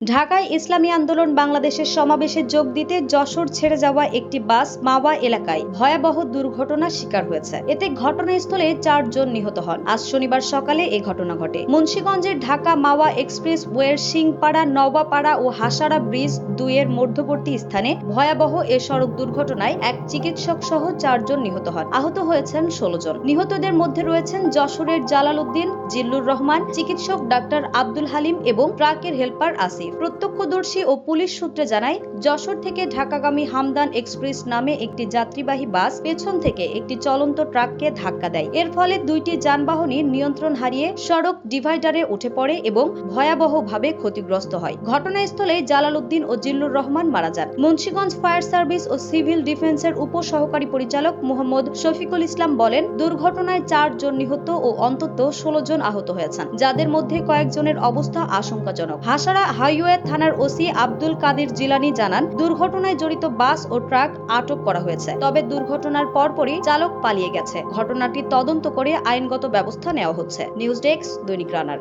ঢাকায় ইসলামী আন্দোলন বাংলাদেশের সমাবেশে যোগ দিতে যশোর ছেড়ে যাওয়া একটি বাস মাওয়া এলাকায় ভয়াবহ দুর্ঘটনার শিকার হয়েছে। এতে ঘটনাস্থলে 4 জন নিহত হন। আজ শনিবার সকালে এই ঘটনা ঘটে। মুন্সিগঞ্জের ঢাকা মাওয়া এক্সপ্রেস ওয়ের সিংপাড়া, নওয়াপাড়া ও হাসারা ব্রিজ 2 এর মধ্যবর্তী স্থানে ভয়াবহ এ সড়ক দুর্ঘটনায় এক চিকিৎসক সহ 4 জন নিহত হন। আহত হয়েছেন 16 জন। নিহতদের মধ্যে রয়েছেন যশোরের জালালউদ্দিন, জিল্লুর রহমান, চিকিৎসক ডাক্তার আব্দুল হালিম এবং ট্রাকের হেলপার আসিফ। প্রত্যক্ষদর্শী ও পুলিশ সূত্রে জানায়, যশোর থেকে ঢাকাগামী হামদান এক্সপ্রেস নামে একটি যাত্রীবাহী বাস পেছন থেকে একটি চলন্ত ট্রাককে ধাক্কা দেয়। এর ফলে দুইটি যানবাহনই নিয়ন্ত্রণ হারিয়ে সড়ক ডিভাইডারে উঠে পড়ে এবং ভয়াবহভাবে ক্ষতিগ্রস্ত হয়। ঘটনাস্থলে জালালউদ্দিন ও জিল্লুর রহমান মারা যান। মুন্সিগঞ্জ ফায়ার সার্ভিস ও সিভিল ডিফেন্সের উপসহকারী পরিচালক মোহাম্মদ শফিকুল ইসলাম বলেন, দুর্ঘটনায় 4 জন নিহত ও অন্তত 16 জন আহত হয়েছেন, যাদের মধ্যে কয়েকজনের অবস্থা আশঙ্কাজনক। হাসারা হাইওয়ে থানার ওসি আব্দুল কাদের জিলানী জানান, দুর্ঘটনায় জড়িত বাস ও ট্রাক আটক করা হয়েছে, তবে দুর্ঘটনার পরপরই চালক পালিয়ে গেছে। ঘটনাটি তদন্ত করে আইনগত ব্যবস্থা নেওয়া হচ্ছে। নিউজ ডেস্ক, দৈনিক রানার।